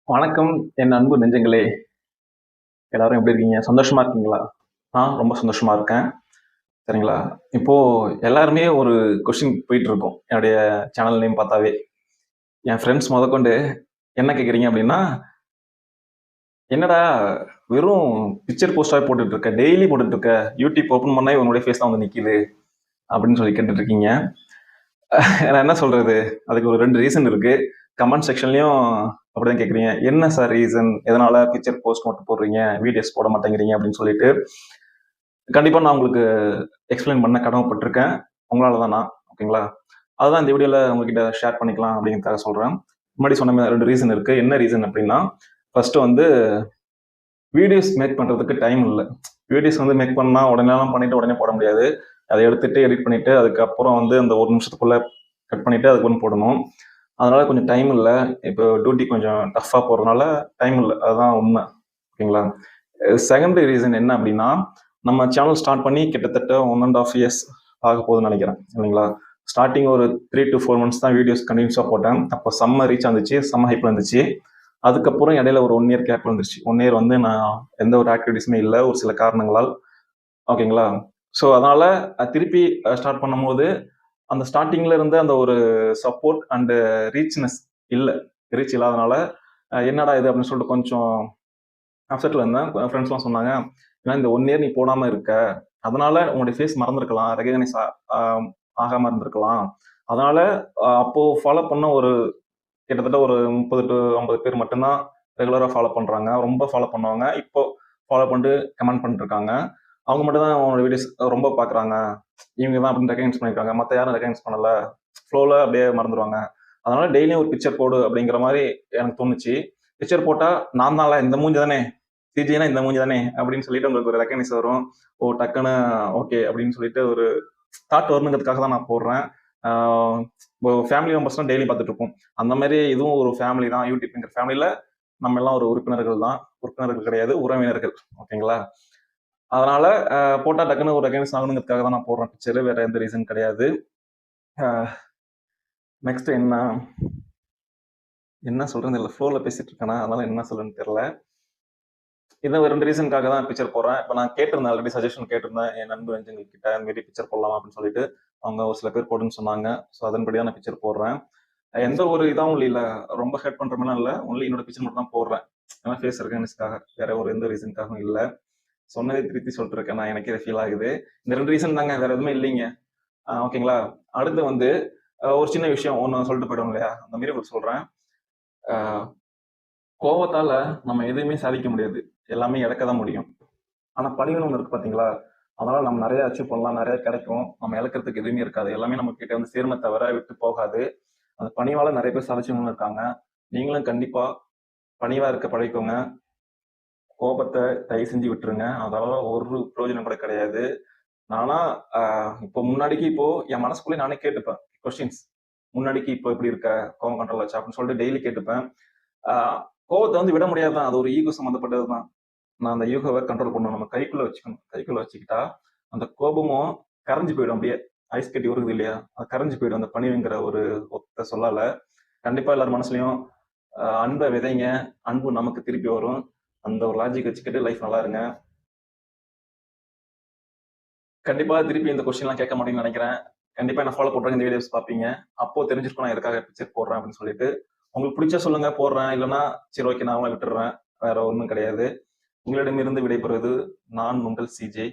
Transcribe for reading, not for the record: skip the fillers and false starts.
வணக்கம் என் அன்பு நெஞ்சங்களே. எல்லாரும் எப்படி இருக்கீங்க? சந்தோஷமா இருக்கீங்களா? நான் ரொம்ப சந்தோஷமா இருக்கேன். சரிங்களா? இப்போ எல்லாருமே ஒரு கொஸ்டின் போயிட்டு இருக்கோம். என்னுடைய சேனல் நேம் பார்த்தாவே. என் ஃப்ரெண்ட்ஸ் மொதற்கொண்டு என்ன கேட்குறீங்க அப்படின்னா, "என்னடா வெறும் பிக்சர் போஸ்ட்டாவே போட்டுட்டு இருக்க. டெய்லி போட்டுட்டு இருக்க. யூடியூப் ஓப்பன் பண்ணா உன்னுடைய ஃபேஸ் தான் வந்து நிக்குது." அப்படின்னு சொல்லி கேட்டுட்டு இருக்கீங்க. நான் என்ன சொல்றது? அதுக்கு ஒரு 2 ரீசன் இருக்கு. கமெண்ட் செக்ஷன்லயும் அப்படிதான் கேட்குறீங்க. "என்ன சார் ரீசன்? எதனால பிக்சர் போஸ்ட் மட்டும் போடுறீங்க? வீடியோஸ் போட மாட்டேங்கிறீங்க?" அப்படின்னு சொல்லிட்டு. கண்டிப்பா நான் உங்களுக்கு எக்ஸ்பிளைன் பண்ண கடமைப்பட்டிருக்கேன். உங்களால தான் நான். ஓகேங்களா? அதுதான் இந்த வீடியோல உங்ககிட்ட ஷேர் பண்ணிக்கலாம் அப்படிங்கிறதுக்காக சொல்றேன். முன்னாடி சொன்ன மாரி 2 ரீசன் இருக்கு. என்ன ரீசன் அப்படின்னா, ஃபர்ஸ்ட் வந்து வீடியோஸ் மேக் பண்றதுக்கு டைம் இல்ல. வீடியோஸ் வந்து மேக் பண்ணா உடனேலாம் பண்ணிட்டு உடனே போட முடியாது. அத எடுத்துட்டு எடிட் பண்ணிட்டு, அதுக்கப்புறம் வந்து அந்த 1 நிமிஷத்துக்குள்ள கட் பண்ணிட்டு அதுக்கு ஒண்ணு போடணும். அதனால கொஞ்சம் டைம் இல்ல. இப்போ டியூட்டி கொஞ்சம் டஃப்பா போறதுனால டைம் இல்ல. அதுதான் உண்ம. ஓகேங்களா? செகண்டரி ரீசன் என்ன அப்படின்னா, நம்ம சேனல் ஸ்டார்ட் பண்ணி கிட்டத்தட்ட 1 1/2 இயர்ஸ் ஆகப்போகுதுன்னு நெனைக்கிறேன். இல்லைங்களா? ஸ்டார்ட்டிங் ஒரு 3 to 4 மந்த்ஸ் தான் வீடியோஸ் கன்டினியூஸா போட்டேன். அப்போ செம்ம ரீச் வந்துச்சு. செம்ம ஹைப்ல இருந்துச்சு. அதுக்கப்புறம் இடையில ஒரு 1 இயர் கேப் வந்துருச்சு. 1 இயர் வந்து நான் எந்த ஒரு ஆக்டிவிட்டீஸுமே இல்ல. ஒரு சில காரணங்களால். ஓகேங்களா? ஸோ அதனால திருப்பி ஸ்டார்ட் பண்ணும்போது, அந்த ஸ்டார்ட்டிங்ல இருந்த அந்த ஒரு சப்போர்ட் அண்ட் ரீச்னஸ் இல்ல. ரீச் இல்லாதனால, என்னடா இது அப்படின்னு சொல்லிட்டு கொஞ்சம் அப்செட்ல இருந்தேன். ஃப்ரெண்ட்ஸ்லாம் சொன்னாங்க, "ஏன்னா இந்த 1 இயர் நீ போடாம இருக்க. அதனால உன்னுடைய ஃபேஸ் மறந்திருக்கலாம். ரெகக்னைஸ் ஆ ஆகாம இருந்திருக்கலாம். அதனால அப்போ ஃபாலோ பண்ண ஒரு கிட்டத்தட்ட ஒரு 30 டூ 50 பேர் மட்டும் தான் ரெகுலரா ஃபாலோ பண்றாங்க. ரொம்ப ஃபாலோ பண்ணுவாங்க. இப்போ ஃபாலோ பண்ணிட்டு கமெண்ட் பண்ணிட்டு இருக்காங்க. அவங்க மட்டும் தான் உன்னோட வீடியோஸ் ரொம்ப பார்க்குறாங்க. இவங்க தான் அப்படின்னு ரெகக்னைஸ் பண்ணியிருக்காங்க. மத்த யாரும் ரெகக்னைஸ் பண்ணல. ஃப்ளோல அப்படியே மறந்துருவாங்க. அதனால டெய்லியும் ஒரு பிக்சர் போடு அப்படிங்கிற மாரி எனக்கு தோணுச்சு. பிக்சர் போட்டா நான் தான்ல இந்த மூஞ்சி தானே, சிஜேனா இந்த மூஞ்சி தானே அப்படின்னு சொல்லிட்டு உங்களுக்கு ஒரு ரெகக்னைஸ் வரும். ஓ டக்குன்னு ஓகே அப்படின்னு சொல்லிட்டு ஒரு தாட் வரணுங்கிறதுக்காக தான் நான் போடுறேன். ஆ இப்போ ஃபேமிலி மெம்பர்ஸ்லாம் டெய்லி பார்த்துட்டு இருப்போம். அந்த மாரி இதுவும் ஒரு ஃபேமிலி தான். யூடியூப்ங்கிற ஃபேமிலில நம்ம எல்லாம் ஒரு உறுப்பினர்கள் தான். உறுப்பினர்கள் கிடையாது, உறவினர்கள். ஓகேங்களா? அதனால போட்டா டக்குன்னு ஒரு ரெகக்னைஸ் ஆகணுங்கிறதுக்காக தான் நான் போடுறேன் பிக்சரு. வேற எந்த ரீசன் கிடையாது. அ நெக்ஸ்ட் என்ன சொல்றதுன்னு தெரியல. ஃப்ளோல பேசிட்டு இருக்கேனா, அதனால என்ன சொல்றதுன்னு தெரியல. இந்த ஒரு 2 ரீசனுக்காக தான் பிக்சர் போடுறேன். இப்ப நான் கேட்டிருந்தேன் ஆல்ரெடி சஜஷன் கேட்டிருந்தேன். என் நண்பு நெஞ்சங்கள் கிட்ட இந்த மாரி பிக்சர் போடலாமா அப்படின்னு சொல்லிட்டு. அவங்க ஒரு சில பேர் போடுன்னு சொன்னாங்க. ஸோ அதன்படி தான் நான் பிக்சர் போடுறேன். எந்த ஒரு இதாவும் இல்ல. ரொம்ப ஹர்ட் பண்ற மாரிலாம் இல்ல. ஒன்லி என்னோட பிக்சர் மட்டும் தான் போடுறேன். ஏன்னா ஃபேஸ் ரெகக்னைஸ்க்காக. வேற ஒரு எந்த ரீசனுக்காகவும் இல்ல. சொன்னதே திருப்பி சொல்லிட்டு இருக்கேன். நான் எனக்கே ஃபீல் ஆகுது. இந்த 2 ரீசன் தாங்க. வேற எதுவுமே இல்லைங்க. ஓகேங்களா? அடுத்து வந்து ஒரு சின்ன விஷயம் ஒண்ணு சொல்லிட்டு போயிடுவோம் இல்லையா? அந்த மாரி உங்களுக்கு சொல்றேன். அ கோவத்தால நம்ம எதுவுமே சாதிக்க முடியாது. எல்லாமே இழக்க தான் முடியும். ஆனா பணிவுன்னு ஒண்ணு இருக்கு பார்த்தீங்களா? அதனால நம்ம நெறைய அச்சீவ் பண்ணலாம். நெறைய கிடைக்கும். நம்ம இழக்கிறதுக்கு எதுவுமே இருக்காது. எல்லாமே நம்ம கிட்ட வந்து சேருமே தவிர விட்டு போகாது. அந்த பணிவால நெறைய பேர் சாதிச்சவங்களும் இருக்காங்க. நீங்களும் கண்டிப்பா பணிவா இருக்க பழகிக்கோங்க. கோபத்த தயவு செஞ்சு விட்டுருங்க. அதால ஒரு பிரயோஜனம் கூட கிடையாது. நானா அ இப்போ முன்னாடிக்கு இப்போ என் மனசுக்குள்ளயே நானே கேட்டுப்பேன். கொஸ்டின்ஸ். முன்னாடிக்கு இப்போ எப்படி இருக்க? கோவம் கண்ட்ரோல் ஆச்சா? அப்படின்னு சொல்லிட்டு டெய்லி கேட்டுப்பேன். ஆ கோவத்த வந்து விட முடியாது தான். அது ஒரு ஈகோ சம்மந்தப்பட்டது தான். நான் அந்த ஈகோவ கண்ட்ரோல் பண்ணணும். நம்ம கைக்குள்ள வச்சுக்கணும். கைக்குள்ள வச்சுக்கிட்டா, அந்த கோபமும் கரைஞ்சு போயிடும் அப்படியே. ஐஸ் கட்டி உருகுது இல்லையா? அது கரைஞ்சு போயிடும். அந்த பணிவுங்கிற ஒரு ஒத்த சொல்லால. கண்டிப்பா எல்லார் மனசுலயும் அன்ப விதைங்க. அன்பு நமக்கு திருப்பி வரும். அந்த ஒரு லாஜிக் வச்சுக்கிட்டு லைஃப் நல்லா இருங்க. கண்டிப்பா திருப்பி இந்த கொஸ்டின்லாம் கேட்க மாட்டீங்கன்னு நெனைக்கிறேன். கண்டிப்பா என்ன ஃபாலோ பண்றவங்க இந்த வீடியோஸ் பார்ப்பீங்க. அப்போ தெரிஞ்சிருக்கும் நான் எதுக்காக பிக்சர் போடுறேன் அப்படின்னு சொல்லிட்டு. உங்களுக்கு பிடிச்சா சொல்லுங்க போடுறேன். இல்லன்னா சரி ஓகே நான் அவங்கள விட்டுடுறேன். வேற ஒண்ணும் கிடையாது. உங்களிடமிருந்து விடைபெறுவது நான் உங்கள் சிஜே.